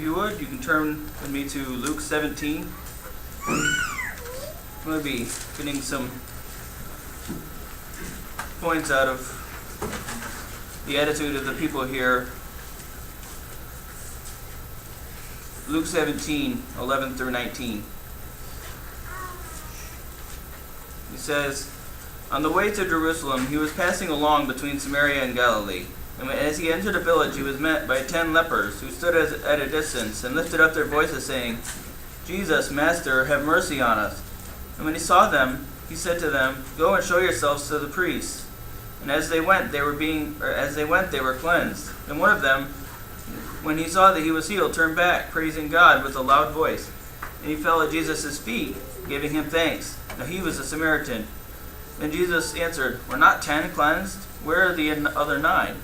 you would, you can turn with me to Luke 17. I'm going to be getting some points out of the attitude of the people here. Luke 17, 11 through 19. He says, "On the way to Jerusalem, he was passing along between Samaria and Galilee. And as he entered a village, he was met by 10 lepers, who stood at a distance and lifted up their voices, saying, 'Jesus, Master, have mercy on us.' And when he saw them, he said to them, 'Go and show yourselves to the priests.' And as they went, they were cleansed. And one of them, when he saw that he was healed, turned back, praising God with a loud voice. And he fell at Jesus' feet, giving him thanks. Now he was a Samaritan. And Jesus answered, 'Were not 10 cleansed? Where are the other 9?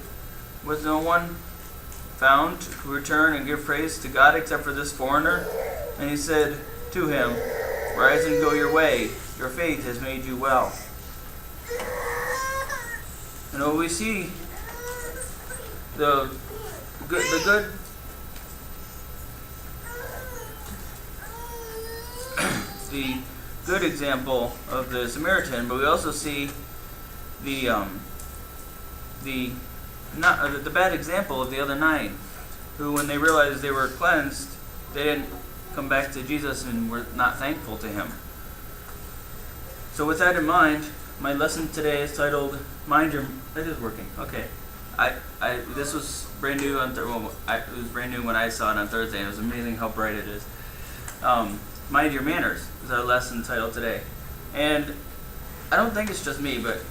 Was no one found to return and give praise to God except for this foreigner?' And he said to him, 'Rise and go your way. Your faith has made you well.'" And we see the good example of the Samaritan, but we also see the bad example of the other 9, who, when they realized they were cleansed, they didn't come back to Jesus and were not thankful to him. So with that in mind, my lesson today is titled "Mind Your." It is working. Okay. This was brand new it was brand new when I saw it on Thursday. It was amazing how bright it is. Mind Your Manners is our lesson title today, and I don't think it's just me, but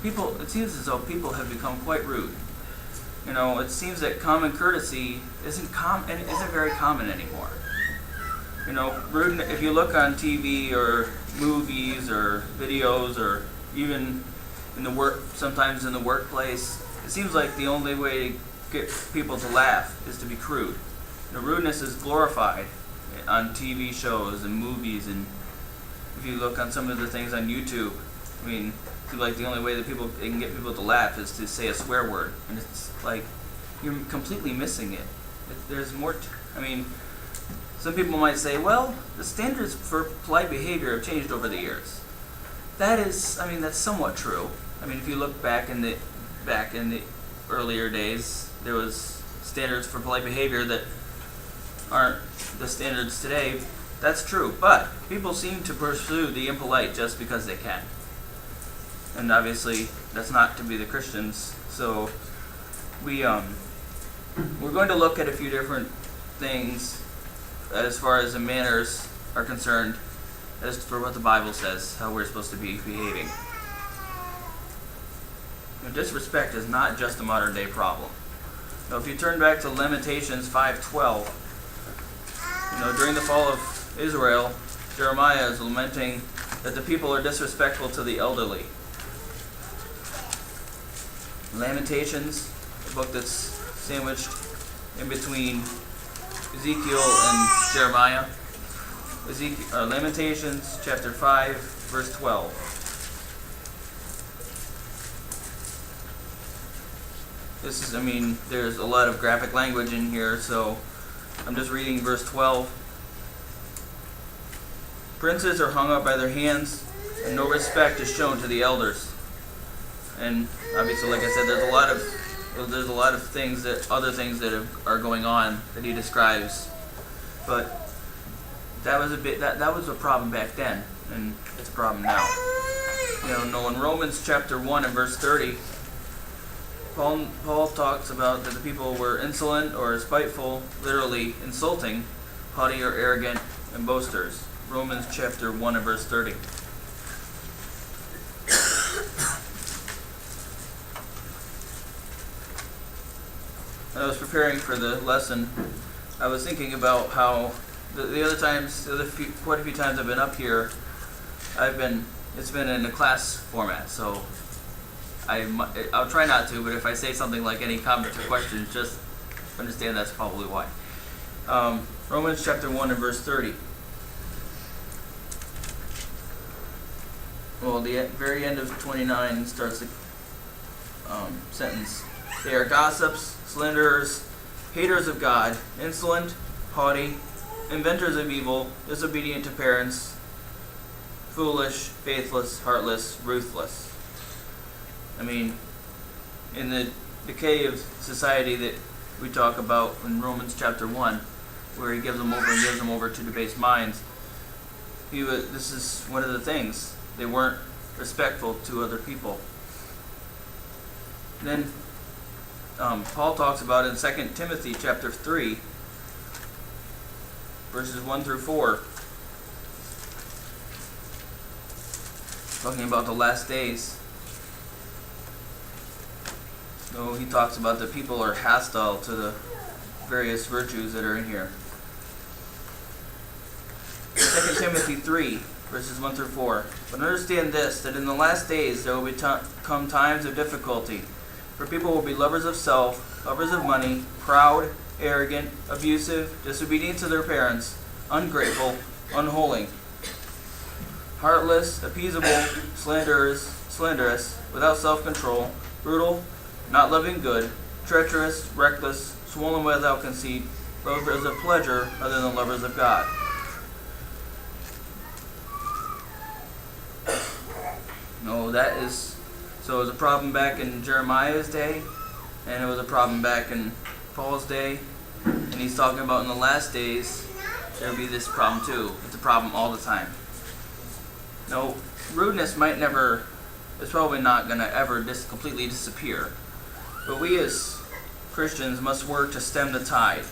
it seems as though people have become quite rude. It seems that common courtesy isn't very common anymore. Rude. If you look on TV or movies or videos or even sometimes in the workplace, it seems like the only way to get people to laugh is to be crude. Rudeness is glorified on TV shows and movies, and if you look on some of the things on YouTube, I feel like the only way that they can get people to laugh is to say a swear word, and it's like you're completely missing it. There's more. Some people might say, well, the standards for polite behavior have changed over the years. That's somewhat true. If you look back in the earlier days, there was standards for polite behavior that aren't the standards today. That's true, but people seem to pursue the impolite just because they can. And obviously, that's not to be the Christians. So we're going to look at a few different things as far as the manners are concerned, as for what the Bible says, how we're supposed to be behaving. Disrespect is not just a modern day problem. Now, if you turn back to Lamentations 5:12, during the fall of Israel, Jeremiah is lamenting that the people are disrespectful to the elderly. Lamentations, a book that's sandwiched in between Ezekiel and Jeremiah. Lamentations chapter 5, verse 12. There's a lot of graphic language in here, so I'm just reading verse 12. "Princes are hung up by their hands, and no respect is shown to the elders." And obviously, like I said, there's a lot of things other things that are going on that he describes, but that was a problem back then, and it's a problem now. In Romans chapter 1 and verse 30, Paul talks about that the people were insolent or spiteful, literally insulting, haughty or arrogant, and boasters. Romans chapter 1 and verse 30. I was preparing for the lesson. I was thinking about how quite a few times I've been up here, it's been in a class format, so I'll try not to, but if I say something like any comments or questions, just understand that's probably why. Romans chapter 1 and verse 30. Well, the very end of 29 starts the sentence. "They are gossips, slanderers, haters of God, insolent, haughty, inventors of evil, disobedient to parents, foolish, faithless, heartless, ruthless. I mean, in the decay of society that we talk about in Romans chapter 1, where he gives them over to debased minds, this is one of the things. They weren't respectful to other people. And then Paul talks about in 2 Timothy chapter 3, verses 1 through 4, talking about the last days. So he talks about that people are hostile to the various virtues that are in here. 2 Timothy 3, verses 1 through 4. But understand this, that in the last days there will come times of difficulty. For people will be lovers of self, lovers of money, proud, arrogant, abusive, disobedient to their parents, ungrateful, unholy, heartless, appeasable, slanderous, without self-control, brutal, not loving good, treacherous, reckless, swollen without conceit, lovers of pleasure rather than lovers of God. So it was a problem back in Jeremiah's day, and it was a problem back in Paul's day, and he's talking about in the last days there'll be this problem too. It's a problem all the time. No, rudeness it's probably not going to ever completely disappear, but we as Christians must work to stem the tide.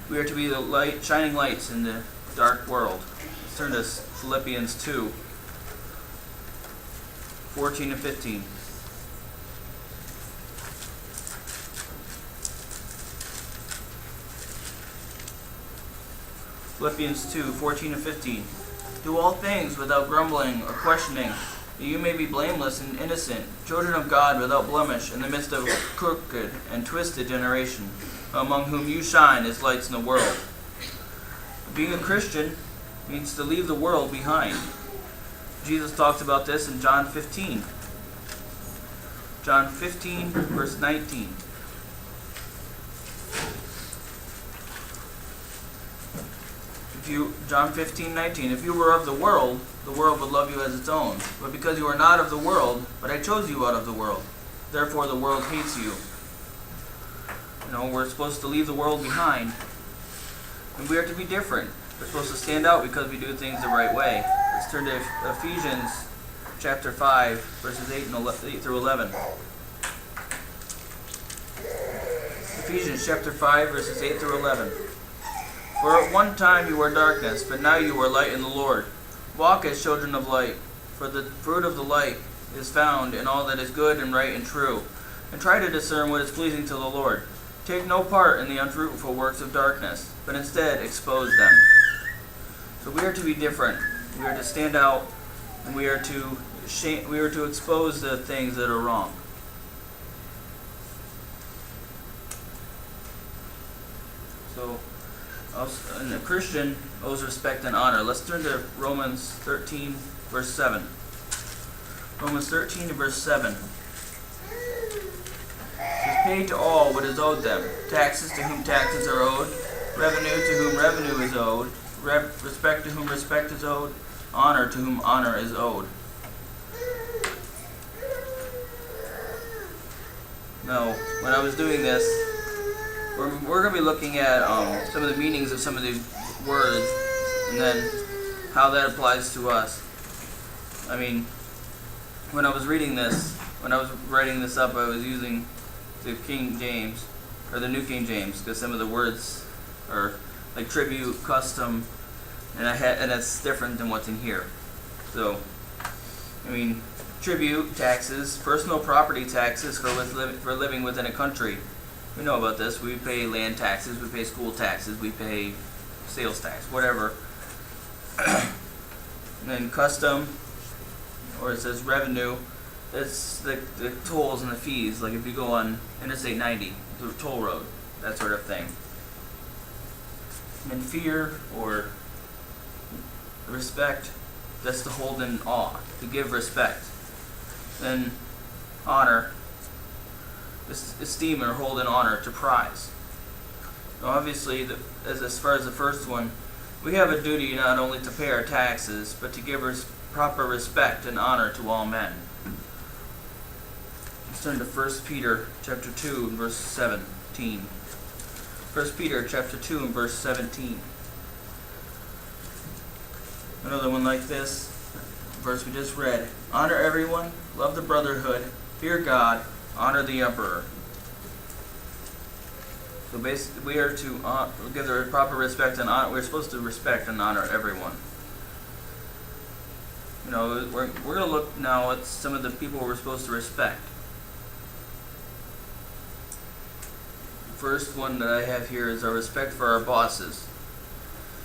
We are to be the shining lights in the dark world. Let's turn to Philippians 2, 14 and 15. Philippians 2, 14 and 15. Do all things without grumbling or questioning, that you may be blameless and innocent, children of God without blemish, in the midst of a crooked and twisted generation, among whom you shine as lights in the world. Being a Christian means to leave the world behind. Jesus talks about this in John 15. John 15, verse 19. John 15:19. If you were of the world would love you as its own. But because you are not of the world, but I chose you out of the world, therefore the world hates you. We're supposed to leave the world behind. And we are to be different. We're supposed to stand out because we do things the right way. Let's turn to Ephesians chapter 5, verses 8 through 11. Ephesians chapter 5, verses 8 through 11. For at one time you were darkness, but now you are light in the Lord. Walk as children of light, for the fruit of the light is found in all that is good and right and true. And try to discern what is pleasing to the Lord. Take no part in the unfruitful works of darkness, but instead expose them. So we are to be different. We are to stand out, and we are to expose the things that are wrong. So, and a Christian owes respect and honor. Let's turn to Romans 13, verse 7. Romans 13 and verse 7. It says, pay to all what is owed them. Taxes to whom taxes are owed. Revenue to whom revenue is owed. Respect to whom respect is owed. Honor to whom honor is owed. Now, when I was doing this, we're going to be looking at some of the meanings of some of these words, and then how that applies to us. I mean, when I was writing this up, I was using the King James, or the New King James, because some of the words are like tribute, custom, and that's different than what's in here. So, I mean, tribute, taxes, personal property taxes for living within a country. We know about this. We pay land taxes, we pay school taxes, we pay sales tax, whatever. And then custom, or it says revenue, that's the tolls and the fees, like if you go on Interstate 90, the toll road, that sort of thing. And then fear, or respect, that's to hold in awe, to give respect. Then honor, esteem or hold in honor, to prize. Now, obviously, as far as the first one, we have a duty not only to pay our taxes, but to give proper respect and honor to all men. Let's turn to 1 Peter chapter 2 and verse 17. 1 Peter chapter 2 and verse 17. Another one like this, verse we just read. Honor everyone, love the brotherhood, fear God, honor the emperor. So basically, we are to give the proper respect and honor. We're supposed to respect and honor everyone. You know, we're going to look now at some of the people we're supposed to respect. The first one that I have here is our respect for our bosses.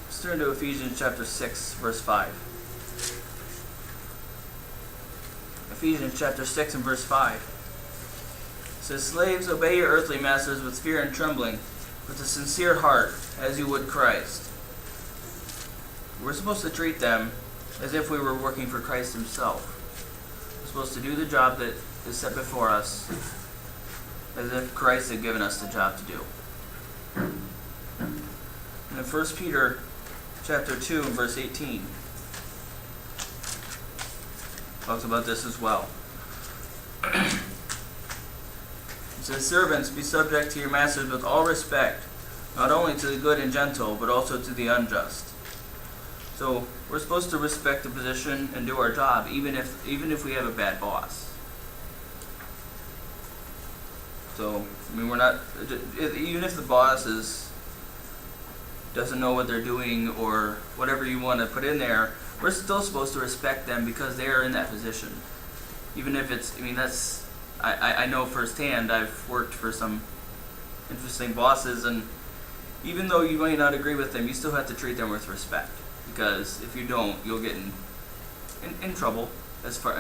Let's turn to Ephesians chapter 6, verse 5. Ephesians chapter 6 and verse 5. It says, slaves, obey your earthly masters with fear and trembling, with a sincere heart, as you would Christ. We're supposed to treat them as if we were working for Christ himself. We're supposed to do the job that is set before us, as if Christ had given us the job to do. And in 1 Peter chapter 2 and verse 18, talks about this as well. It says, servants, be subject to your masters with all respect, not only to the good and gentle, but also to the unjust. So we're supposed to respect the position and do our job, even if we have a bad boss. So I mean, we're not, even if the boss doesn't know what they're doing or whatever you want to put in there, we're still supposed to respect them because they are in that position. Even if it's, I mean, that's, I know firsthand, I've worked for some interesting bosses, and even though you might not agree with them, you still have to treat them with respect. Because if you don't, you'll get in trouble, as far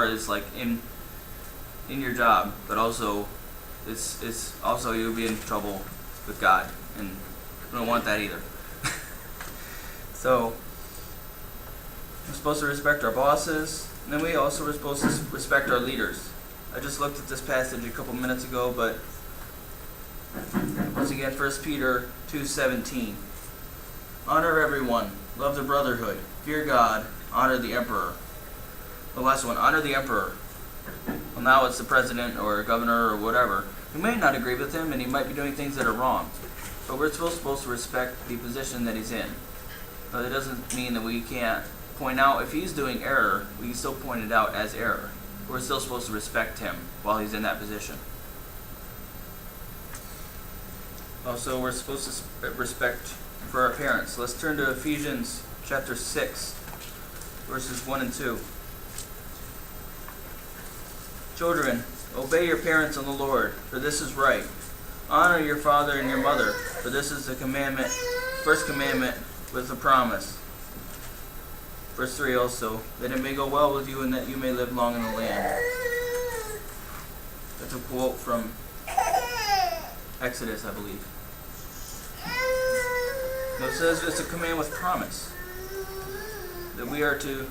as like in your job, but also it's also you'll be in trouble with God, and we don't want that either. So we're supposed to respect our bosses, and then we also are supposed to respect our leaders. I just looked at this passage a couple minutes ago, but once again, 1 Peter 2:17. Honor everyone, love the brotherhood, fear God, honor the emperor. The last one, honor the emperor. Well, now it's the president or governor or whatever. We may not agree with him, and he might be doing things that are wrong, but we're still supposed to respect the position that he's in. But it doesn't mean that we can't point out if he's doing error, we can still point it out as error. We're still supposed to respect him while he's in that position. Also, we're supposed to respect for our parents. Let's turn to Ephesians chapter 6, verses 1 and 2. Children, obey your parents in the Lord, for this is right. Honor your father and your mother, for this is the commandment, first commandment with a promise. Verse 3 also, that it may go well with you and that you may live long in the land. That's a quote from Exodus, I believe. Now it says it's a command with promise. That we are to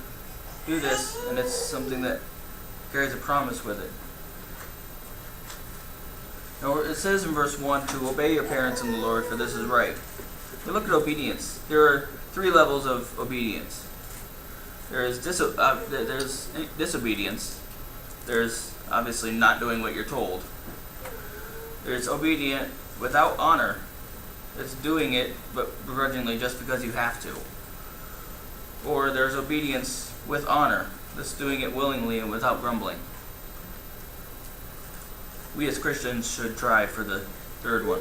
do this, and it's something that carries a promise with it. Now it says in verse 1 to obey your parents in the Lord, for this is right. We look at obedience. There are 3 levels of obedience. There's disobedience. There's obviously not doing what you're told. There's obedient without honor. It's doing it, but begrudgingly just because you have to. Or there's obedience with honor. That's doing it willingly and without grumbling. We as Christians should try for the third one.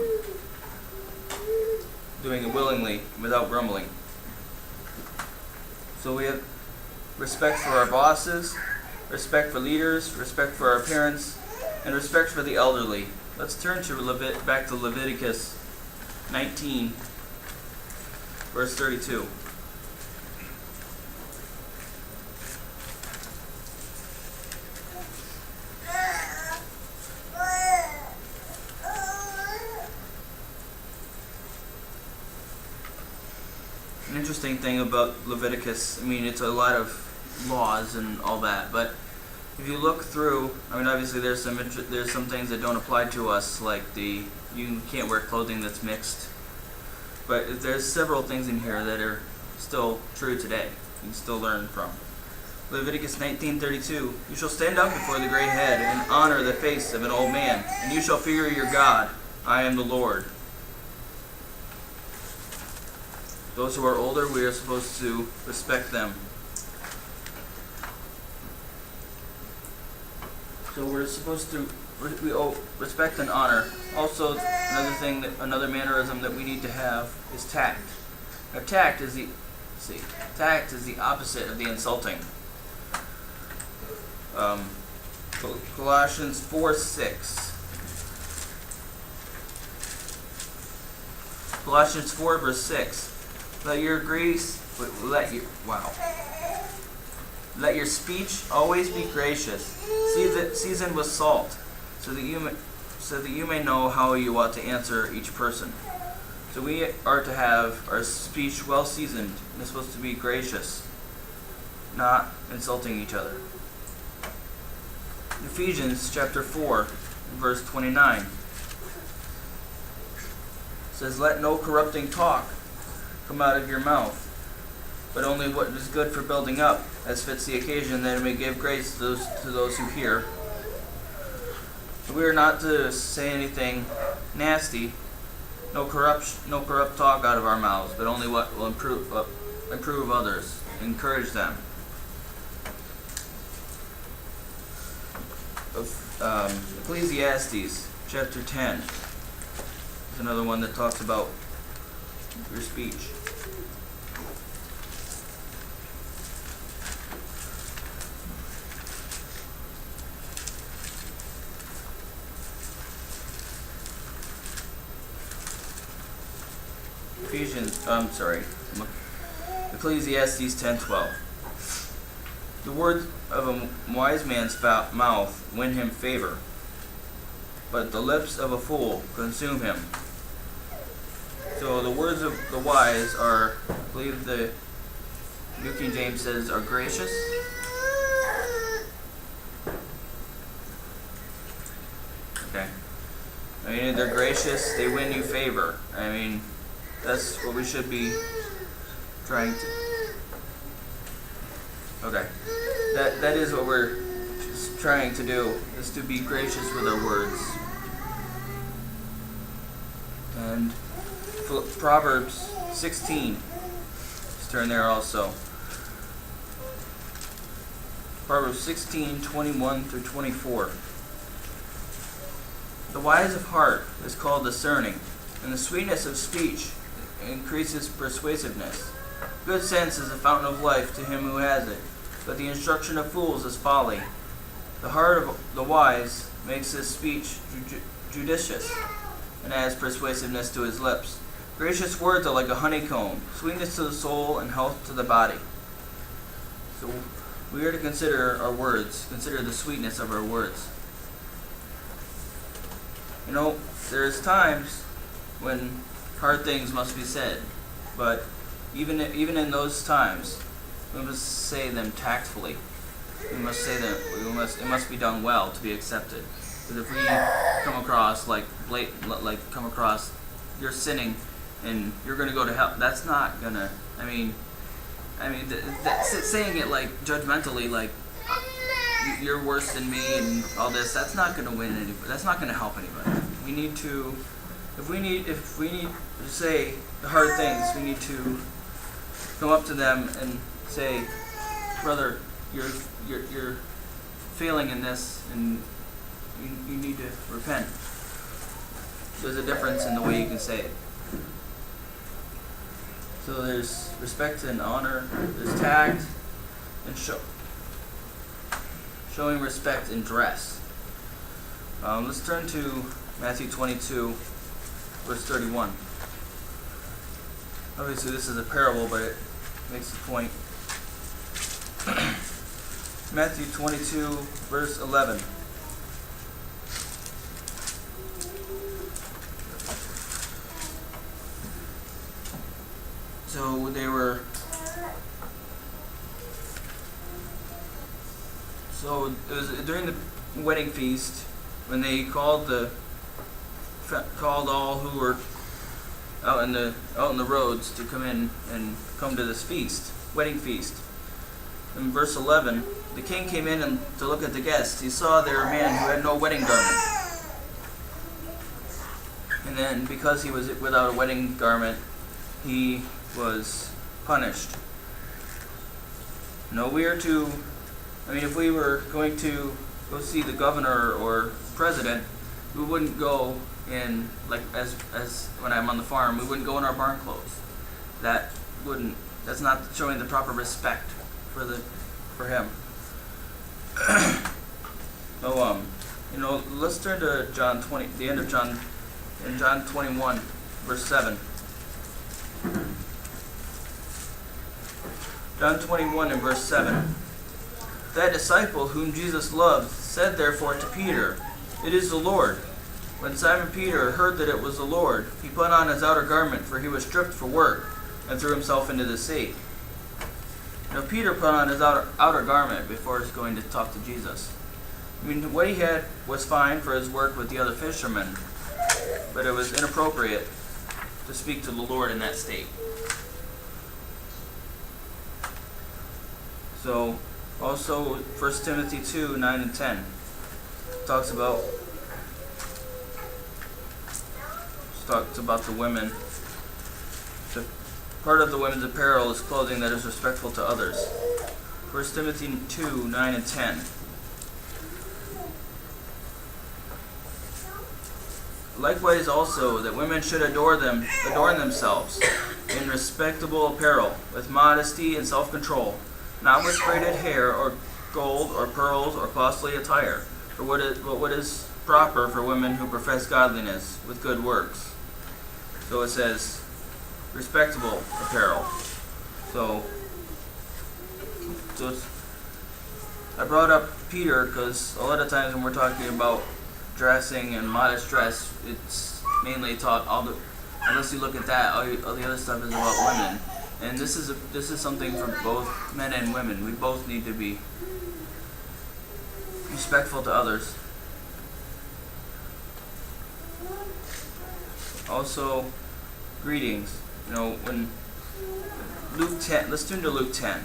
Doing it willingly without grumbling. So we have respect for our bosses, respect for leaders, respect for our parents, and respect for the elderly. Let's turn to back to Leviticus 19, verse 32. An interesting thing about Leviticus, I mean, it's a lot of laws and all that, but if you look through, I mean, obviously there's some things that don't apply to us, like the you can't wear clothing that's mixed. But there's several things in here that are still true today. You can still learn from. Leviticus 19:32. You shall stand up before the gray head and honor the face of an old man, and you shall fear your God. I am the Lord. Those who are older, we are supposed to respect them. So we're supposed to we owe respect and honor. Also, another mannerism that we need to have is tact. Now, tact is the opposite of the insulting. Colossians 4:6. Colossians 4 verse 6. Let your speech always be gracious, seasoned with salt, so that you may know how you ought to answer each person. So we are to have our speech well seasoned, and it's supposed to be gracious, not insulting each other. Ephesians chapter 4, verse 29 says, "Let no corrupting talk come out of your mouth, but only what is good for building up, as fits the occasion, that it may give grace to those who hear." We are not to say anything nasty, no corrupt talk out of our mouths, but only what will improve others, encourage them. Ecclesiastes chapter 10 is another one that talks about your speech. Ecclesiastes 10:12. The words of a wise man's mouth win him favor, but the lips of a fool consume him. So the words of the wise are, I believe the New King James says, are gracious. Okay. I mean, they're gracious, they win you favor. I mean, that's what we should be trying to. Okay. That is what we're trying to do, is to be gracious with our words. And Proverbs 16. Let's turn there also. Proverbs 16:21 through 24. The wise of heart is called discerning, and the sweetness of speech increases persuasiveness. Good sense is a fountain of life to him who has it, but the instruction of fools is folly. The heart of the wise makes his speech judicious, and adds persuasiveness to his lips. Gracious words are like a honeycomb, sweetness to the soul and health to the body. So we are to consider our words, consider the sweetness of our words. You know, there's times when hard things must be said, but even in those times, we must say them tactfully. We must say them. It must be done well to be accepted. Because if we come across come across you're sinning and you're going to go to hell, that's not gonna. Saying it like judgmentally, like you're worse than me and all this. That's not going to win anybody. That's not going to help anybody. We need to. If we need to say the hard things, we need to come up to them and say, "Brother, you're failing in this, and you need to repent." There's a difference in the way you can say it. So there's respect and honor, there's tact, and showing respect in dress. Let's turn to Matthew 22, verse 31. Obviously this is a parable, but it makes the point. Matthew 22, verse 11. So it was during the wedding feast when they called the called all who were out in the roads to come in and come to this feast, wedding feast. In verse 11, the king came in and to look at the guests. He saw there a man who had no wedding garment. And then, because he was without a wedding garment, he was punished. No, if we were going to go see the governor or president, we wouldn't go in, like, as when I'm on the farm, we wouldn't go in our barn clothes. That's not showing the proper respect for him. Let's turn to John 20, the end of John, in John 21, verse 7. John 21 and verse 7. That disciple whom Jesus loved said therefore to Peter, "It is the Lord." When Simon Peter heard that it was the Lord, he put on his outer garment, for he was stripped for work, and threw himself into the sea. Now Peter put on his outer garment before he's going to talk to Jesus. What he had was fine for his work with the other fishermen, but it was inappropriate to speak to the Lord in that state. So, also 1 Timothy 2, 9 and 10 talks about the women. The part of the women's apparel is clothing that is respectful to others. 1 Timothy 2, 9 and 10. Likewise also, that women should adorn themselves in respectable apparel, with modesty and self-control, not with braided hair, or gold, or pearls, or costly attire, but what is proper for women who profess godliness with good works. So it says, respectable apparel. So I brought up Peter because a lot of times when we're talking about dressing and modest dress, it's mainly taught unless you look at that, all the other stuff is about women. And this is something for both men and women. We both need to be respectful to others. Also, greetings. When Luke 10, let's turn to Luke 10.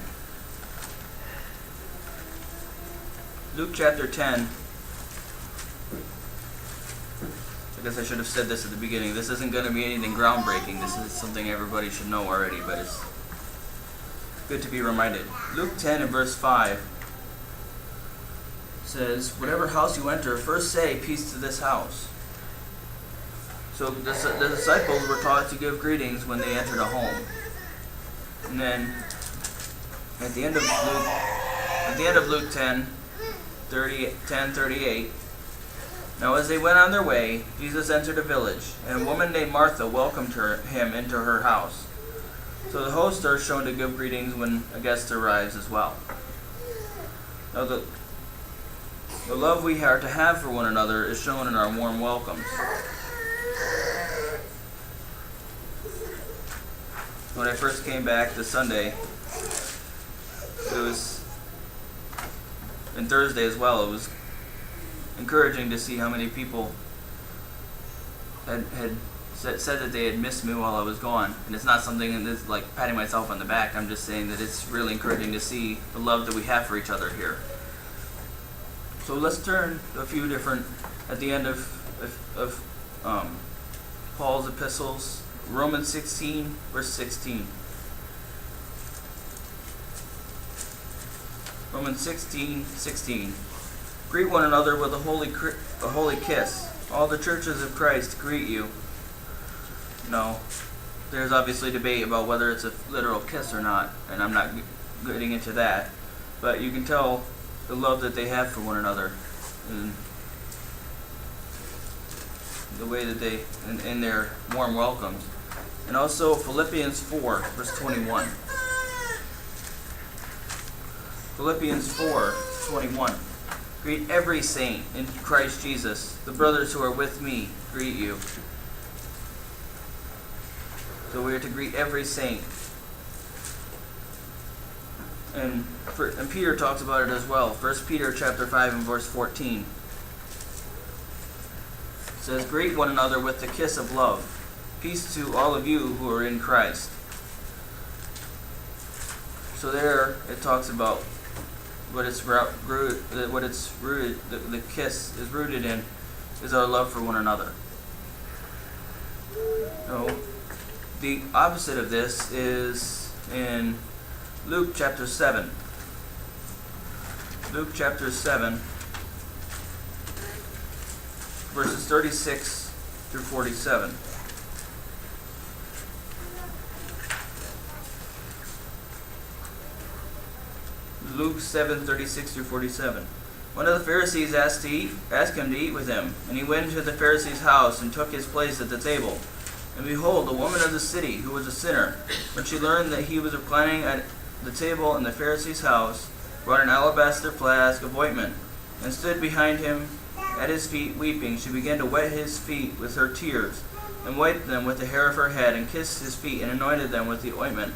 Luke chapter 10. I guess I should have said this at the beginning. This isn't going to be anything groundbreaking. This is something everybody should know already, but it's good to be reminded. Luke 10 and verse 5 says, "Whatever house you enter, first say, 'Peace to this house.'" So the disciples were taught to give greetings when they entered a home. And then at the end of Luke 10:38, "Now as they went on their way, Jesus entered a village, and a woman named Martha welcomed him into her house. So the hosts are shown to give greetings when a guest arrives as well." Now the love we are to have for one another is shown in our warm welcomes. When I first came back this Sunday, and Thursday as well, it was encouraging to see how many people had said that they had missed me while I was gone. And it's not something that's like patting myself on the back. I'm just saying that it's really encouraging to see the love that we have for each other here. So let's turn to a few different, at the end of Paul's epistles, Romans 16, verse 16. Romans 16:16. "Greet one another with a holy kiss. All the churches of Christ greet you." No, there's obviously debate about whether it's a literal kiss or not, and I'm not getting into that. But you can tell the love that they have for one another, and the way that they, in their warm welcomes. And also Philippians 4, verse 21. Philippians 4:21. "Greet every saint in Christ Jesus. The brothers who are with me greet you." So we are to greet every saint. And Peter talks about it as well. 1 Peter chapter 5 and verse 14. says, "Greet one another with the kiss of love. Peace to all of you who are in Christ." So there it talks about what it's rooted, the kiss is rooted in, is our love for one another. No, the opposite of this is in Luke chapter 7. Luke chapter 7, verses 36 through 47. Luke 7:36 through 47. One of the Pharisees asked him to eat with him, and he went into the Pharisee's house and took his place at the table. And behold, a woman of the city, who was a sinner, when she learned that he was reclining at the table in the Pharisee's house, brought an alabaster flask of ointment, and stood behind him at his feet weeping. She began to wet his feet with her tears, and wiped them with the hair of her head, and kissed his feet, and anointed them with the ointment.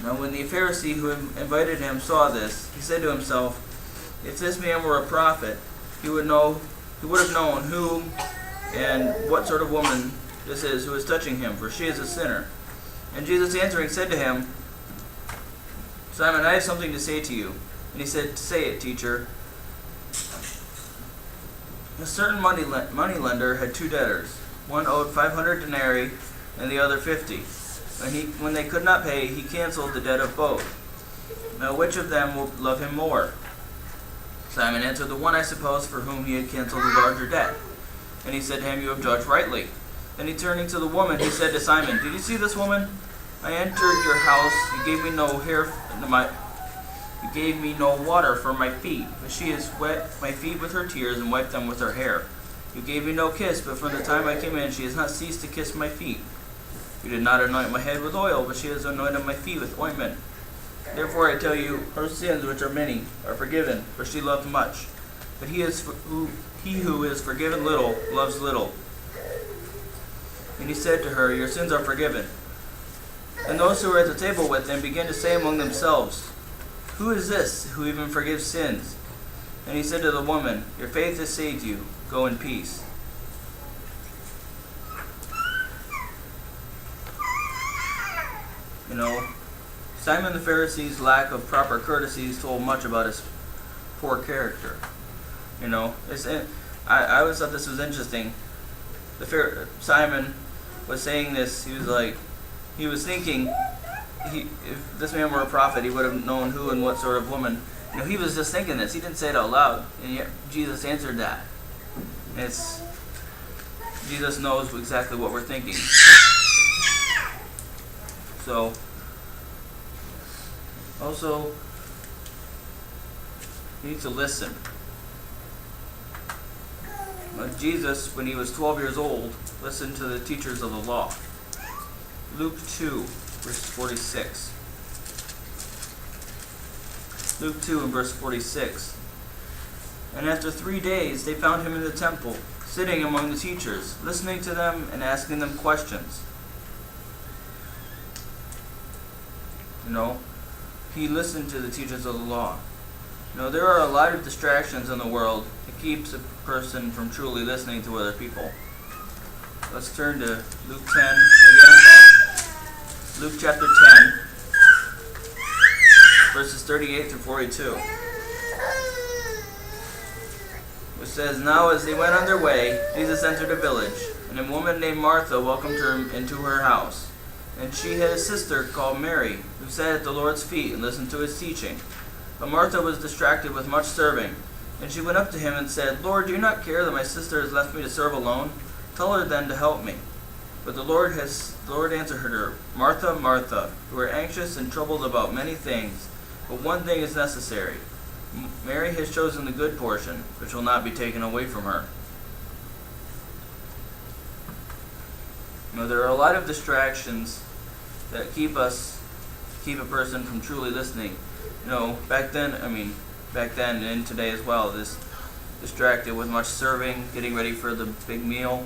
Now when the Pharisee who invited him saw this, he said to himself, "If this man were a prophet, he would have known who and what sort of woman this is who is touching him, for she is a sinner." And Jesus answering said to him, "Simon, I have something to say to you." And he said, "Say it, teacher." A certain money lender had two debtors. One owed 500 denarii and the other 50. When they could not pay, he canceled the debt of both. Now which of them will love him more? Simon answered, "The one, I suppose, for whom he had canceled the larger debt." And he said to him, "You have judged rightly." Then he turning to the woman, he said to Simon, "Did you see this woman? I entered your house. You gave me no water for my feet, but she has wet my feet with her tears and wiped them with her hair. You gave me no kiss, but from the time I came in, she has not ceased to kiss my feet. You did not anoint my head with oil, but she has anointed my feet with ointment. Therefore I tell you, her sins, which are many, are forgiven, for she loved much. But he who is forgiven little loves little." And he said to her, "Your sins are forgiven." And those who were at the table with him began to say among themselves, "Who is this who even forgives sins?" And he said to the woman, "Your faith has saved you. Go in peace." Simon the Pharisee's lack of proper courtesies told much about his poor character. I always thought this was interesting. Simon was saying this. He was thinking, if this man were a prophet, he would have known who and what sort of woman. He was just thinking this. He didn't say it out loud, and yet Jesus answered that. Jesus knows exactly what we're thinking. So, also, you need to listen. Jesus, when he was 12 years old, listened to the teachers of the law. Luke 2, verse 46. Luke 2 and verse 46. And after 3 days they found him in the temple, sitting among the teachers, listening to them and asking them questions. He listened to the teachers of the law. There are a lot of distractions in the world that keeps a person from truly listening to other people. Let's turn to Luke 10 again. Luke chapter 10, verses 38 through 42. Which says, "Now as they went on their way, Jesus entered a village, and a woman named Martha welcomed him into her house. And she had a sister called Mary, who sat at the Lord's feet and listened to his teaching. But Martha was distracted with much serving. And she went up to him and said, 'Lord, do you not care that my sister has left me to serve alone? Tell her then to help me.' But the Lord answered her, 'Martha, Martha, you are anxious and troubled about many things, but one thing is necessary. Mary has chosen the good portion, which will not be taken away from her.'" There are a lot of distractions that keep a person from truly listening. Back then and today as well, this distracted with much serving, getting ready for the big meal.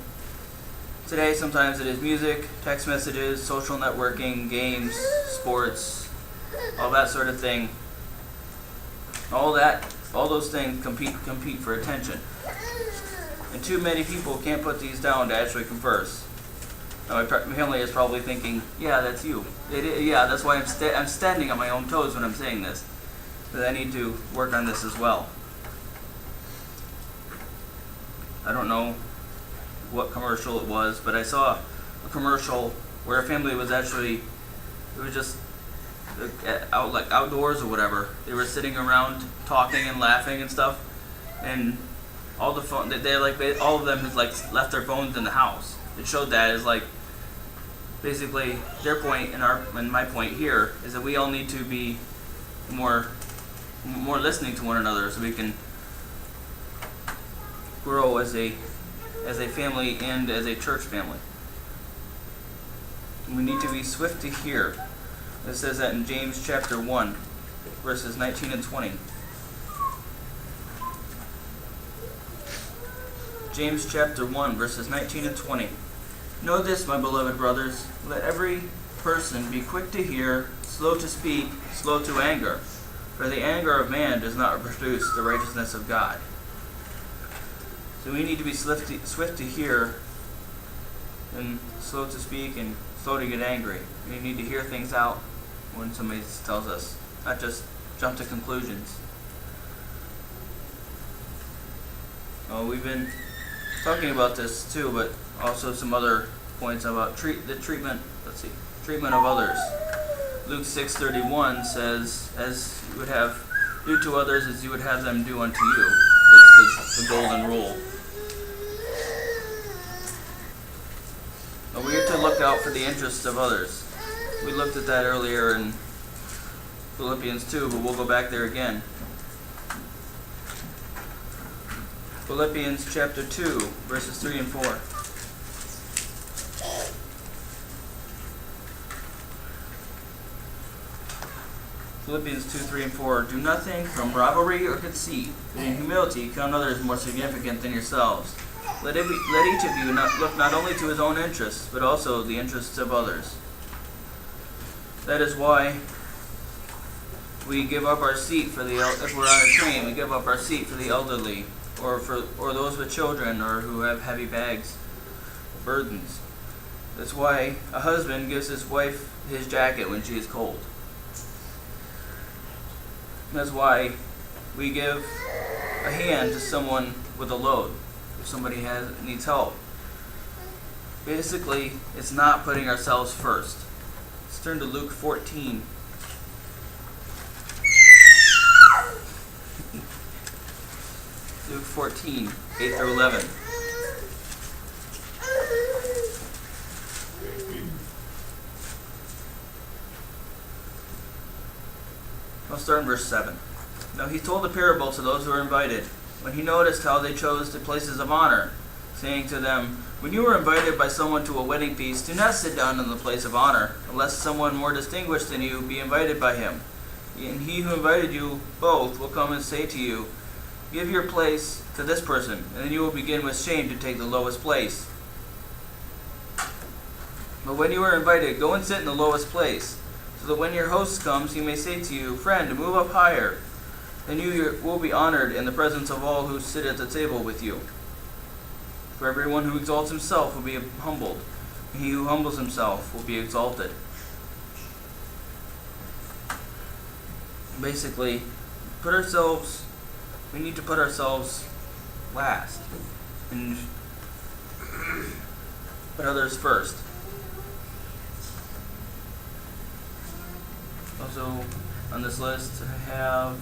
Today, sometimes it is music, text messages, social networking, games, sports, all that sort of thing. All that All those things compete for attention. And too many people can't put these down to actually converse. Now my family is probably thinking, yeah, that's you. Yeah, that's why I'm standing on my own toes when I'm saying this. But I need to work on this as well. I don't know what commercial it was, but I saw a commercial where a family was actually, it was just outdoors or whatever. They were sitting around talking and laughing and stuff, and all the phone all of them had left their phones in the house. It showed that as basically their point and my point here is that we all need to be more listening to one another so we can grow as a family and as a church family. We need to be swift to hear. It says that in James chapter 1, verses 19 and 20. James chapter 1, verses 19 and 20. Know this, my beloved brothers, let every person be quick to hear, slow to speak, slow to anger. For the anger of man does not produce the righteousness of God. So we need to be swift to hear and slow to speak and slow to get angry. We need to hear things out when somebody tells us, not just jump to conclusions. We've been talking about this too, but also some other points about the treatment. Treatment of others. Luke 6:31 says, "As you would do to others as you would have them do unto you." That's the golden rule. We are to look out for the interests of others. We looked at that earlier in Philippians 2, but we'll go back there again. Philippians chapter 2, verses 3 and 4. Philippians 2, 3 and 4. Do nothing from rivalry or conceit, but in humility count others more significant than yourselves. Let each of you look not only to his own interests, but also the interests of others. That is why we give up our seat if we're on a train, we give up our seat for the elderly, or those with children, or who have heavy bags, burdens. That's why a husband gives his wife his jacket when she is cold. That's why we give a hand to someone with a load. If somebody needs help. Basically, it's not putting ourselves first. Let's turn to Luke 14. Luke 14, 8 through 11. I'll start in verse 7. Now he told a parable to those who were invited, when he noticed how they chose the places of honor, saying to them, when you are invited by someone to a wedding feast, do not sit down in the place of honor, unless someone more distinguished than you be invited by him. And he who invited you both will come and say to you, give your place to this person, and then you will begin with shame to take the lowest place. But when you are invited, go and sit in the lowest place, so that when your host comes, he may say to you, friend, move up higher. Then you will be honored in the presence of all who sit at the table with you. For everyone who exalts himself will be humbled, and he who humbles himself will be exalted. Basically, we need to put ourselves last, and put others first. Also, on this list, I have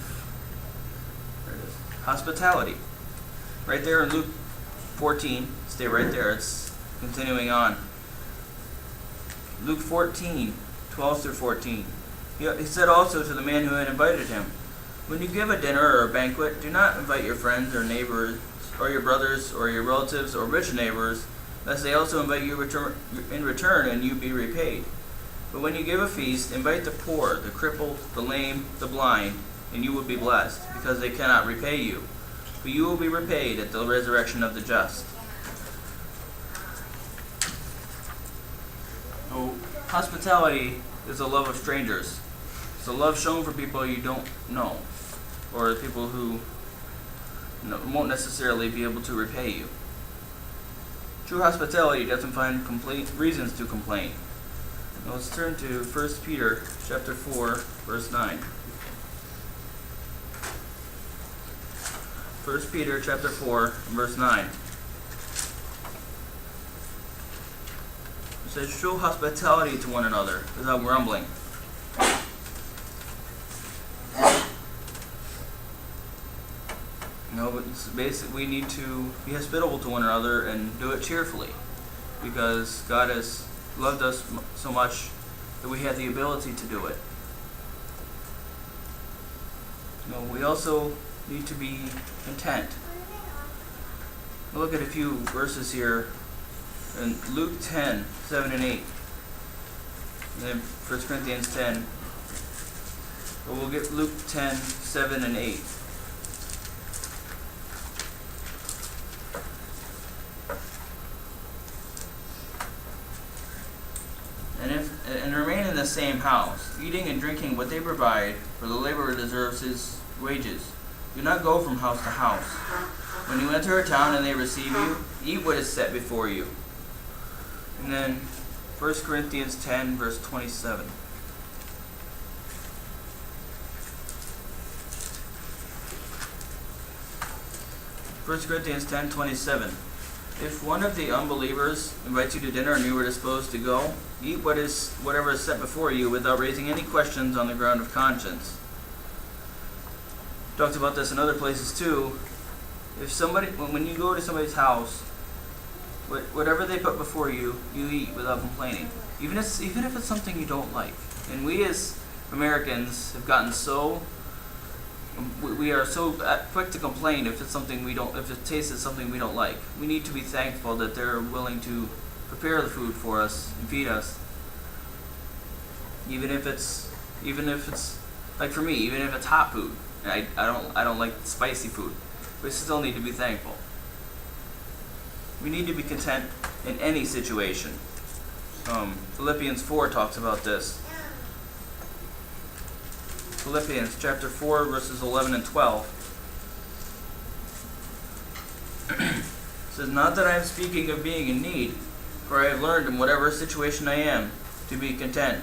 hospitality. Right there in Luke 14, stay right there, it's continuing on. Luke 14, 12 through 14. He said also to the man who had invited him, when you give a dinner or a banquet, do not invite your friends or neighbors, or your brothers or your relatives or rich neighbors, lest they also invite you in return and you be repaid. But when you give a feast, invite the poor, the crippled, the lame, the blind, and you will be blessed, because they cannot repay you. But you will be repaid at the resurrection of the just. So, hospitality is a love of strangers. It's a love shown for people you don't know, or people who won't necessarily be able to repay you. True hospitality doesn't find reasons to complain. Now let's turn to 1 Peter chapter 4, verse 9. 1 Peter chapter 4, verse 9. It says, show hospitality to one another without grumbling. No, but it's basically we need to be hospitable to one another and do it cheerfully, because God has loved us so much that we have the ability to do it. No, we also need to be content. We'll look at a few verses here in Luke 10, 7 and 8. And then 1 Corinthians 10. But we'll get Luke 10, 7 and 8. And remain in the same house, eating and drinking what they provide, for the laborer deserves his wages. Do not go from house to house. When you enter a town and they receive you, eat what is set before you. And then 1 Corinthians 10, verse 27. 1 Corinthians 10:27. If one of the unbelievers invites you to dinner and you are disposed to go, eat whatever is set before you without raising any questions on the ground of conscience. Talked about this in other places too. If somebody, when you go to somebody's house, whatever they put before you, you eat without complaining, even if it's something you don't like. And we as Americans have gotten so we are so quick to complain if it's something if it tastes something we don't like. We need to be thankful that they're willing to prepare the food for us and feed us, even if it's like for me, even if it's hot food. I don't like spicy food. We still need to be thankful. We need to be content in any situation. Philippians 4 talks about this. Philippians chapter 4, verses 11 and 12. It says, not that I am speaking of being in need, for I have learned in whatever situation I am to be content.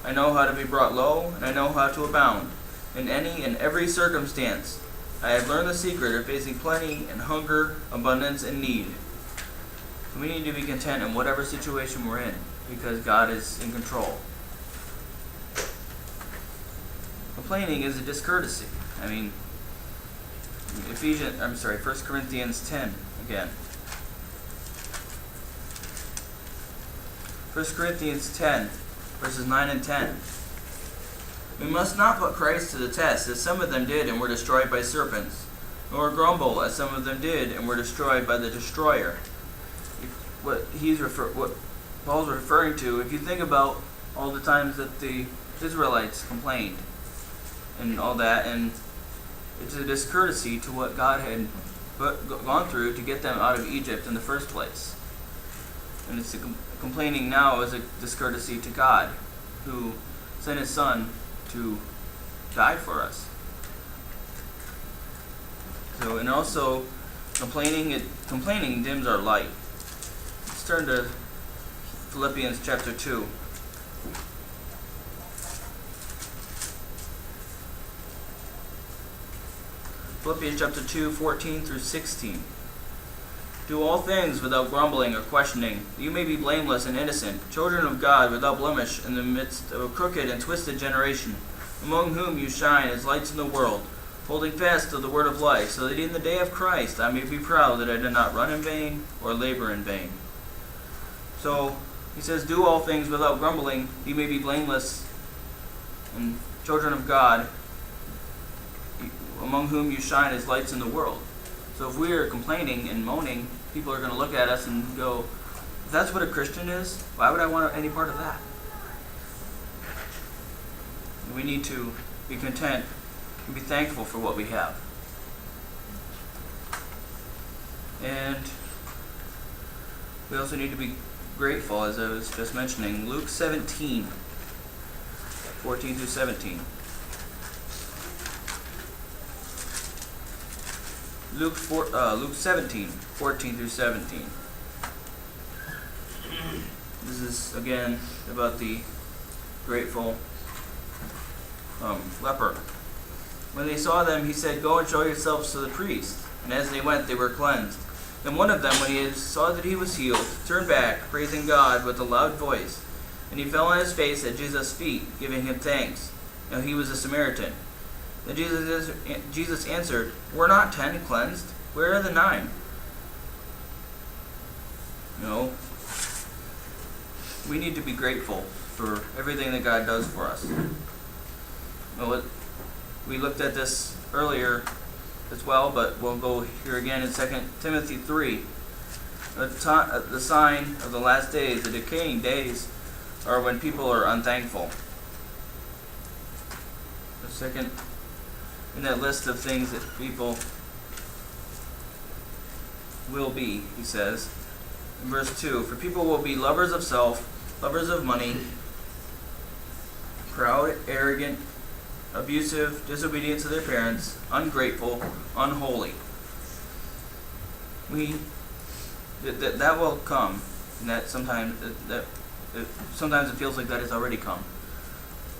I know how to be brought low, and I know how to abound. In any and every circumstance, I have learned the secret of facing plenty and hunger, abundance and need. So we need to be content in whatever situation we're in, because God is in control. Complaining is a discourtesy. 1 Corinthians 10 again. 1 Corinthians 10, verses 9 and 10. We must not put Christ to the test, as some of them did and were destroyed by serpents, nor grumble, as some of them did and were destroyed by the destroyer. What Paul's referring to, if you think about all the times that the Israelites complained and all that, and it's a discourtesy to what God had gone through to get them out of Egypt in the first place. And it's complaining now is a discourtesy to God, who sent His Son to die for us. So, and also, complaining dims our light. Let's turn to Philippians chapter 2. Philippians chapter 2, 14 through 16. Do all things without grumbling or questioning, that you may be blameless and innocent, children of God without blemish in the midst of a crooked and twisted generation, among whom you shine as lights in the world, holding fast to the word of life, so that in the day of Christ I may be proud that I did not run in vain or labor in vain. So he says, do all things without grumbling, that you may be blameless and children of God, among whom you shine as lights in the world. So if we are complaining and moaning, people are going to look at us and go, if that's what a Christian is, why would I want any part of that? We need to be content and be thankful for what we have. And we also need to be grateful, as I was just mentioning. Luke 17, 14 through 17. Luke 17, 14 through 17. This is again about the grateful leper. When they saw them, he said, "Go and show yourselves to the priest." And as they went, they were cleansed. Then one of them, when he saw that he was healed, turned back, praising God with a loud voice. And he fell on his face at Jesus' feet, giving him thanks. Now he was a Samaritan. Then Jesus answered, "Were not 10 cleansed? Where are the 9? No. We need to be grateful for everything that God does for us. We looked at this earlier as well, but we'll go here again in 2 Timothy 3. The sign of the last days, the decaying days, are when people are unthankful. The second in that list of things that people will be, he says, in verse 2, "For people will be lovers of self, lovers of money, proud, arrogant, abusive, disobedient to their parents, ungrateful, unholy." That will come, and that sometimes it feels like that has already come.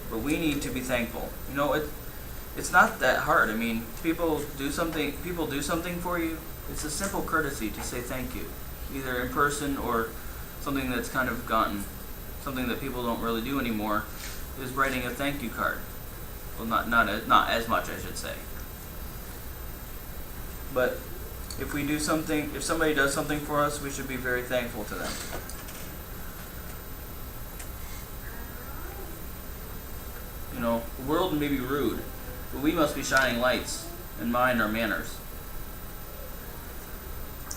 But we need to be thankful. It's not that hard. I mean, people do something for you. It's a simple courtesy to say thank you, either in person or something that's kind of gotten, something that people don't really do anymore, is writing a thank you card. Well, not as much, I should say. But if somebody does something for us, we should be very thankful to them. The world may be rude, but we must be shining lights and mind our manners.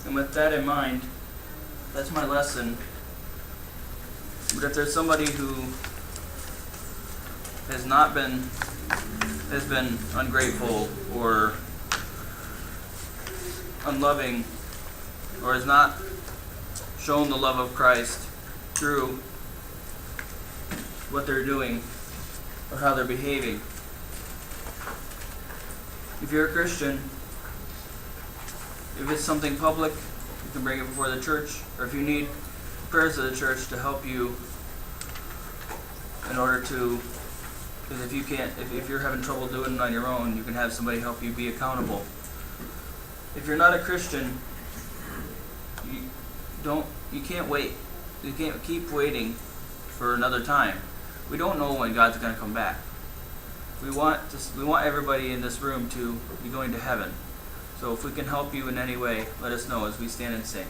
And with that in mind, that's my lesson. But if there's somebody who has been ungrateful or unloving, or has not shown the love of Christ through what they're doing or how they're behaving, if you're a Christian, if it's something public, you can bring it before the church, or if you need prayers of the church to help you in order to, because if you're having trouble doing it on your own, you can have somebody help you be accountable. If you're not a Christian, you can't wait. You can't keep waiting for another time. We don't know when God's going to come back. We want everybody in this room to be going to heaven. So if we can help you in any way, let us know as we stand and sing.